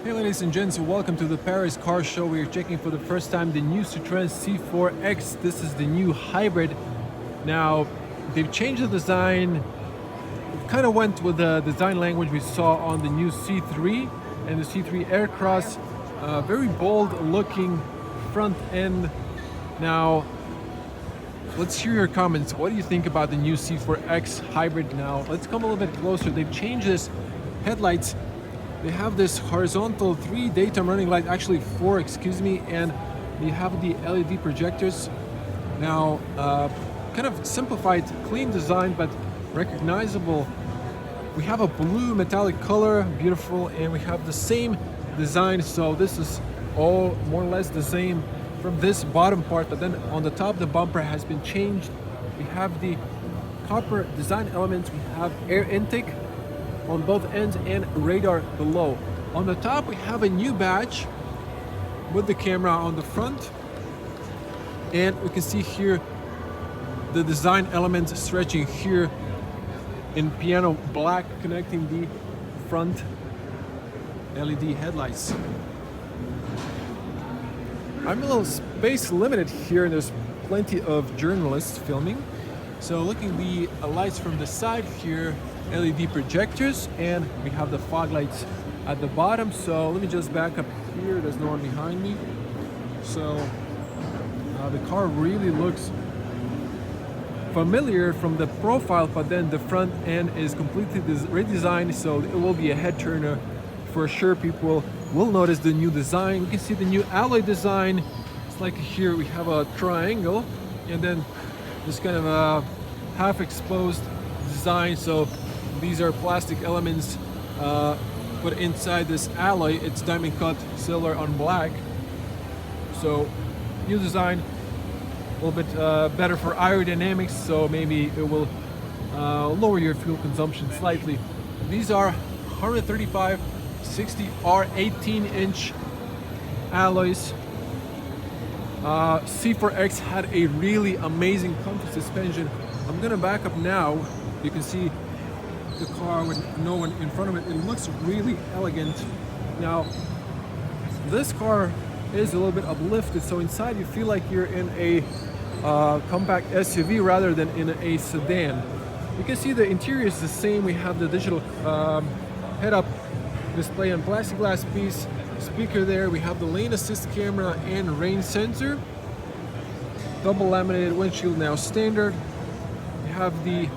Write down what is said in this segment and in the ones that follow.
Hey ladies and gents, welcome to the Paris car show. We are checking for the first time the new Citroen C4X. This is the new hybrid. Now, they've changed the design. It kind of went with the design language we saw on the new C3 and the C3 Aircross. Very bold looking front end. Now, let's hear your comments. What do you think about the new C4X hybrid now? Let's come a little bit closer. They've changed this headlights. They have this horizontal 3 daytime running light, actually 4, excuse me, and they have the LED projectors. Now, kind of simplified, clean design, but recognizable. We have a blue metallic color, beautiful, and we have the same design. So this is all more or less the same from this bottom part, but then on the top, the bumper has been changed. We have the copper design elements. We have air intake on both ends and radar below. On the top we have a new badge with the camera on the front, and we can see here the design elements stretching here in piano black, connecting the front LED headlights. I'm a little space limited here and there's plenty of journalists filming. So looking the lights from the side here, LED projectors, and we have the fog lights at the bottom. So let me just back up here. There's no one behind me. So the car really looks familiar from the profile, but then the front end is completely redesigned, so it will be a head turner for sure. People will notice the new design. You can see the new alloy design. It's like here we have a triangle and then this kind of a half exposed design. So these are plastic elements put inside this alloy. It's diamond cut silver on black. So new design, a little bit better for aerodynamics, so maybe it will lower your fuel consumption slightly. These are 135/60 R 18-inch alloys. C4X had a really amazing comfy suspension. I'm gonna back up now. You can see the car with no one in front of it. It looks really elegant. Now, this car is a little bit uplifted, so inside you feel like you're in a compact SUV rather than in a sedan. You can see the interior is the same. We have the digital head-up display and plastic glass piece, speaker there. We have the lane assist camera and rain sensor. Double laminated windshield, now standard. We have the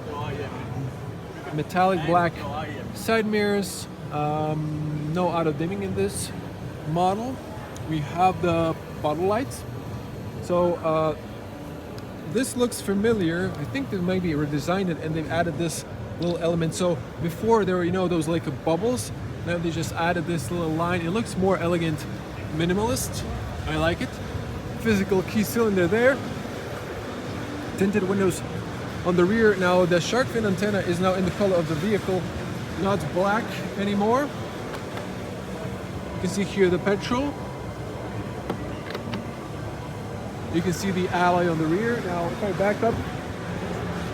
metallic black side mirrors, no auto dimming in this model. We have the bottle lights. So this looks familiar. I think they maybe redesigned it and they've added this little element. So before there were, you know, those like bubbles. Now they just added this little line. It looks more elegant, minimalist. I like it. Physical key cylinder there. Tinted windows on the rear. Now the shark fin antenna is now in the color of the vehicle, not black anymore. You can see here the petrol. You can see the alloy on the rear. Now if I back up,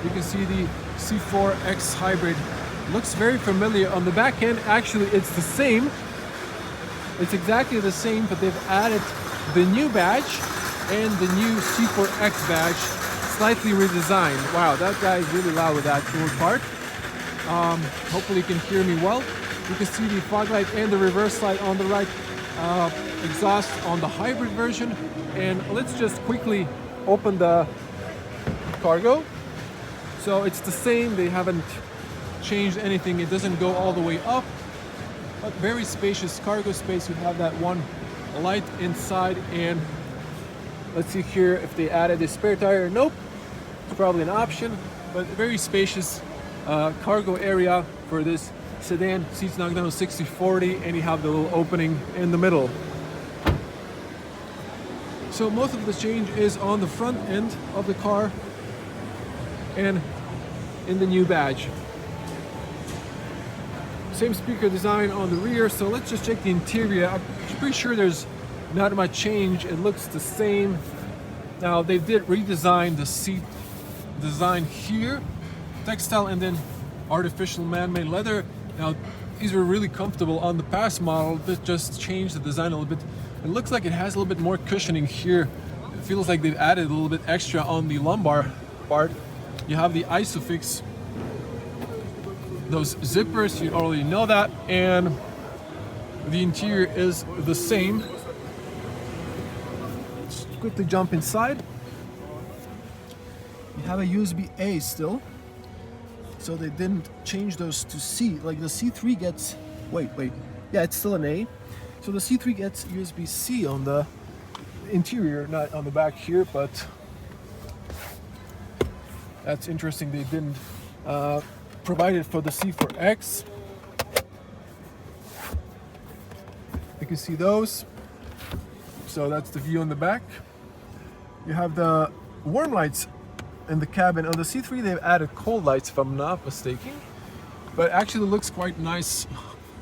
you can see the C4X hybrid. Looks very familiar. On the back end, actually it's the same. It's exactly the same, but they've added the new badge and the new C4X badge, slightly redesigned. Wow, that guy is really loud with that cool part. Hopefully you can hear me well. You can see the fog light and the reverse light on the right, exhaust on the hybrid version. And let's just quickly open the cargo. So it's the same, they haven't changed anything. It doesn't go all the way up, but very spacious cargo space. You have that one light inside, and let's see here if they added a spare tire. Nope, it's probably an option, but very spacious cargo area for this sedan. Seats knocked down to 60/40, and you have the little opening in the middle. So most of the change is on the front end of the car and in the new badge. Same speaker design on the rear. So let's just check the interior. I'm pretty sure there's not much change. It looks the same. Now they did redesign the seat design here, textile and then artificial man-made leather. Now these were really comfortable on the past model. This just changed the design a little bit. It looks like it has a little bit more cushioning here. It feels like they've added a little bit extra on the lumbar part. You have the ISOFIX, those zippers, you already know that, and the interior is the same. Let's quickly jump inside. You have a USB-A still, so they didn't change those to C. Like the C3 gets, wait, yeah, it's still an A. So the C3 gets USB-C on the interior, not on the back here, but that's interesting. They didn't provide it for the C4X. You can see those. So that's the view on the back. You have the warm lights in the cabin. On the C3 they've added cold lights if I'm not mistaken, but actually looks quite nice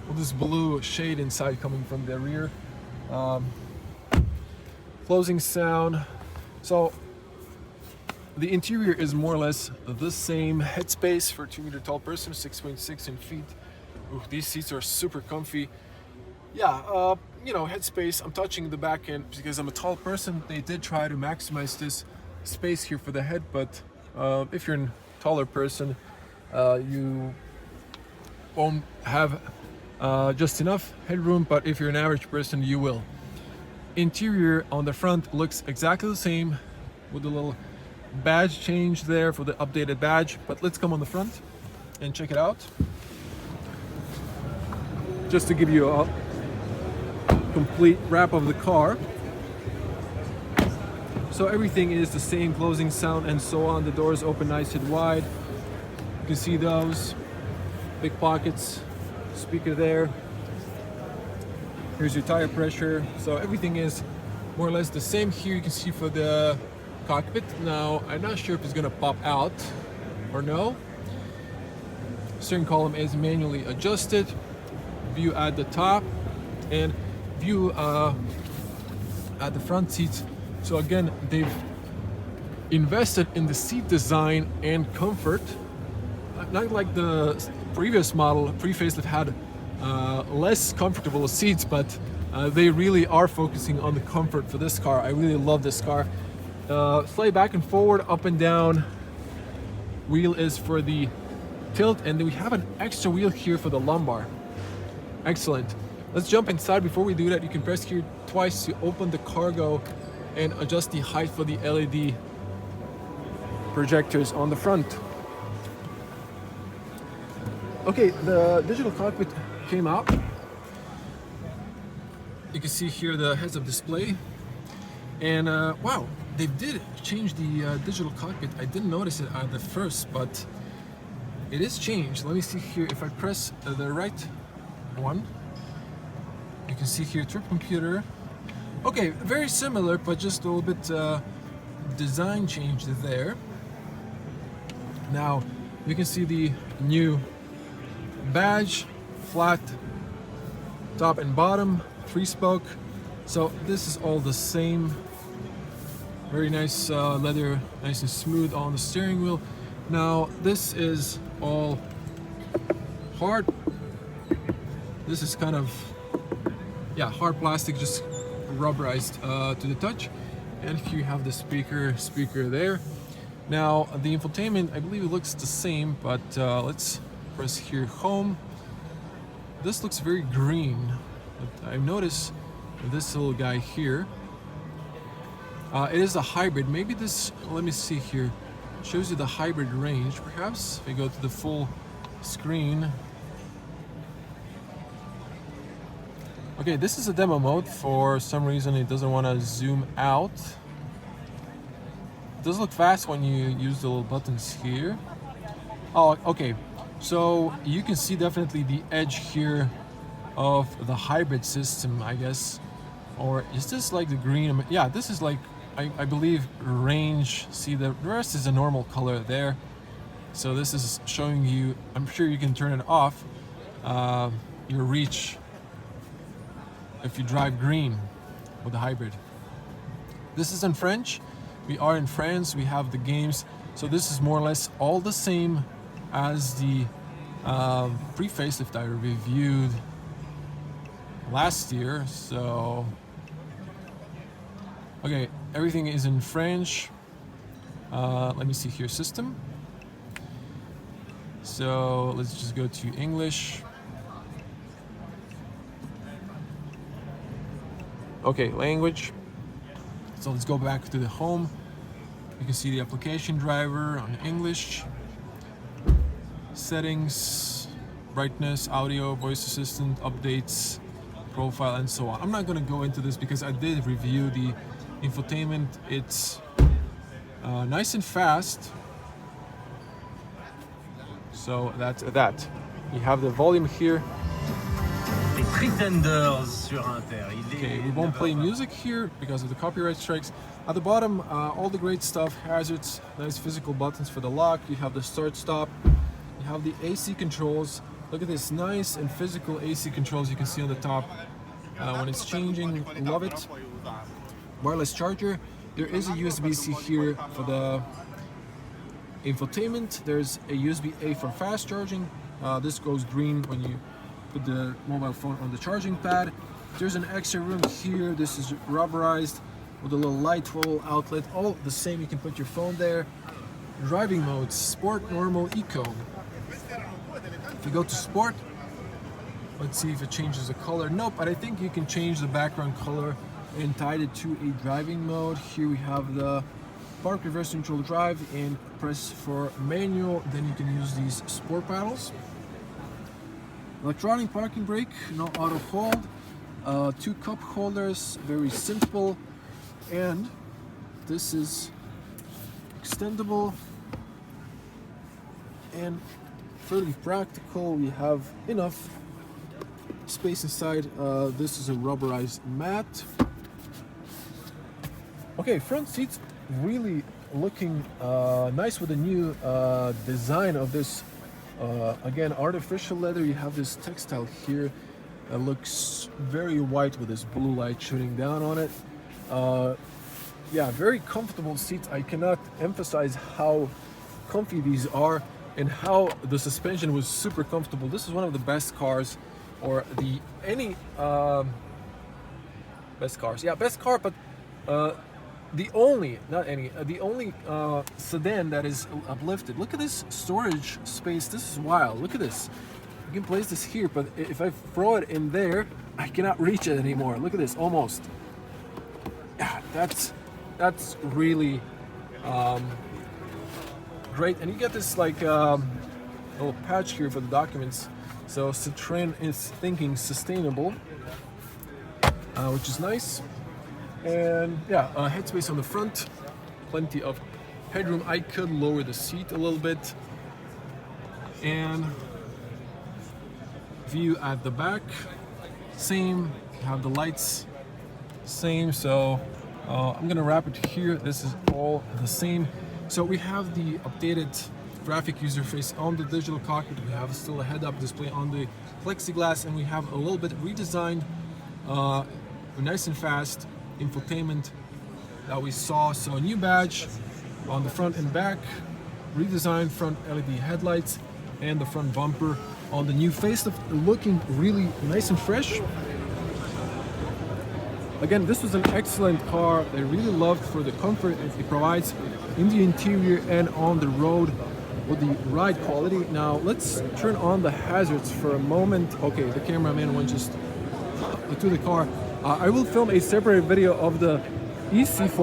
with this blue shade inside coming from the rear. Closing sound. So the interior is more or less the same. Headspace for a 2-meter tall person, 6.6 in feet. Ooh, these seats are super comfy. Yeah, you know, headspace. I'm touching the back end because I'm a tall person. They did try to maximize this space here for the head, but if you're a taller person, you won't have just enough headroom, but if you're an average person, you will. Interior on the front looks exactly the same with a little badge change there for the updated badge, but let's come on the front and check it out. Just to give you a complete wrap of the car. So everything is the same, closing sound and so on. The doors open nice and wide. You can see those big pockets, speaker there. Here's your tire pressure. So everything is more or less the same here. You can see for the cockpit. Now, I'm not sure if it's gonna pop out or no. Steering column is manually adjusted. View at the top and view at the front seats. So again, they've invested in the seat design and comfort. Not like the previous model, pre-facelift had less comfortable seats, but they really are focusing on the comfort for this car. I really love this car. Slide back and forward, up and down. Wheel is for the tilt, and then we have an extra wheel here for the lumbar. Excellent. Let's jump inside. Before we do that, you can press here twice to open the cargo and adjust the height for the LED projectors on the front. Okay, the digital cockpit came out. You can see here the heads-up display. And wow, they did change the digital cockpit. I didn't notice it at the first, but it is changed. Let me see here. If I press the right one, you can see here trip computer. Okay, very similar, but just a little bit design change there. Now you can see the new badge, flat top and bottom, 3-spoke. So this is all the same. Very nice leather, nice and smooth on the steering wheel. Now this is all hard. This is kind of, yeah, hard plastic, just rubberized to the touch. And here you have the speaker there. Now the infotainment, I believe it looks the same, but let's press here home. This looks very green. But I've noticed this little guy here. It is a hybrid. Maybe this, let me see here, shows you the hybrid range. Perhaps if we go to the full screen. Okay, this is a demo mode. For some reason it doesn't want to zoom out. It does look fast when you use the little buttons here. Oh, okay. So you can see definitely the edge here of the hybrid system, I guess. Or is this like the green? Yeah, this is like, I believe, range. See, the rest is a normal color there. So this is showing you, I'm sure you can turn it off, your reach if you drive green with the hybrid. This is in French. We are in France. We have the games. So this is more or less all the same as the Pre-facelift I reviewed last year. So okay, everything is in French. Let me see here, system. So let's just go to English. Okay, language. So let's go back to the home. You can see the application driver on English. Settings, brightness, audio, voice assistant, updates, profile, and so on. I'm not going to go into this because I did review the infotainment. It's nice and fast. So that's that. You have the volume here. Okay, we won't play music here because of the copyright strikes. At the bottom, all the great stuff, hazards, nice physical buttons for the lock. You have the start stop. You have the AC controls. Look at this nice and physical AC controls you can see on the top. When it's changing, love it. Wireless charger. There is a USB-C here for the infotainment. There's a USB-A for fast charging. This goes green when you put the mobile phone on the charging pad. There's an extra room here. This is rubberized with a little light roll outlet. All the same, you can put your phone there. Driving modes, sport, normal, eco. If you go to sport, let's see if it changes the color. Nope, but I think you can change the background color and tie it to a driving mode. Here we have the park, reverse, neutral, drive, and press for manual. Then you can use these sport paddles. Electronic parking brake, no auto hold. 2 cup holders, very simple. And this is extendable and fairly practical. We have enough space inside. This is a rubberized mat. Okay, front seats really looking nice with the new design of this. Again, artificial leather. You have this textile here that looks very white with this blue light shooting down on it. Yeah, very comfortable seats. I cannot emphasize how comfy these are and how the suspension was super comfortable. This is one of the best cars, or the best cars. Yeah, best car, but the only, not any, the only sedan that is uplifted. Look at this storage space. This is wild. Look at this. You can place this here, but if I throw it in there, I cannot reach it anymore. Look at this, almost. Yeah, that's really great. And you get this like little patch here for the documents. So Citroen is thinking sustainable, which is nice. And yeah, headspace on the front, plenty of headroom. I could lower the seat a little bit. And view at the back, same. Have the lights, same. So I'm gonna wrap it here. This is all the same. So we have the updated graphic user face on the digital cockpit. We have still a head-up display on the plexiglass, and we have a little bit redesigned, nice and fast infotainment that we saw. So a new badge on the front and back, redesigned front LED headlights, and the front bumper on the new facelift, looking really nice and fresh. Again, this was an excellent car. I really loved for the comfort it provides in the interior and on the road with the ride quality. Now let's turn on the hazards for a moment. Okay, the cameraman went just to the car. I will film a separate video of the E-C4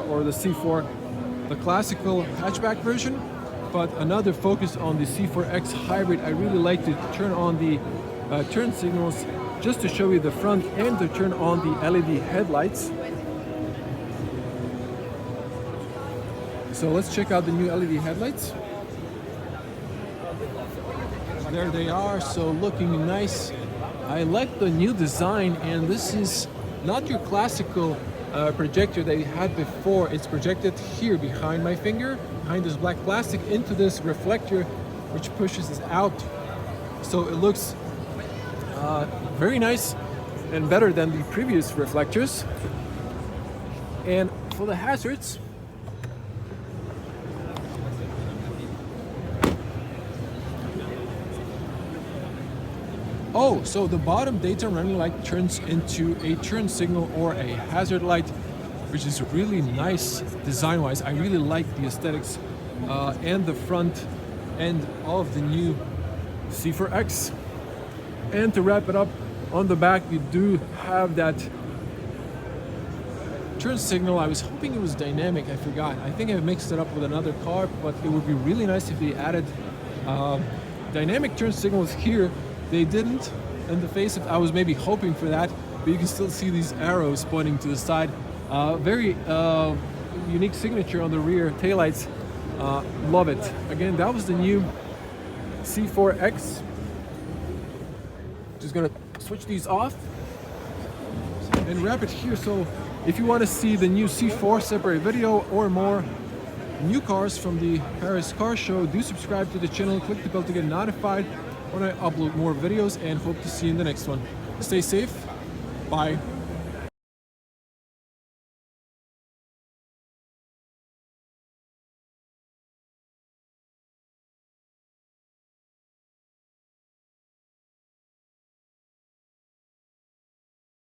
or the C4, the classical hatchback version, but another focus on the C4X hybrid. I really like to turn on the turn signals just to show you the front and to turn on the LED headlights. So let's check out the new LED headlights. There they are, so looking nice. I like the new design, and this is not your classical projector that you had before. It's projected here behind my finger, behind this black plastic, into this reflector which pushes this out. So it looks very nice and better than the previous reflectors. And for the hazards, Oh, so the bottom daytime running light turns into a turn signal or a hazard light, which is really nice design-wise. I really like the aesthetics and the front end of the new C4X. And to wrap it up, on the back we do have that turn signal. I was hoping it was dynamic, I forgot. I think I mixed it up with another car, but it would be really nice if they added dynamic turn signals here. They didn't in the facelift. I was maybe hoping for that, but you can still see these arrows pointing to the side. Very unique signature on the rear taillights. Love it. Again, that was the new C4X. Just gonna switch these off and wrap it here. So if you want to see the new C4 separate video or more new cars from the Paris Car Show, do subscribe to the channel, click the bell to get notified when I upload more videos, and hope to see you in the next one. Stay safe. Bye.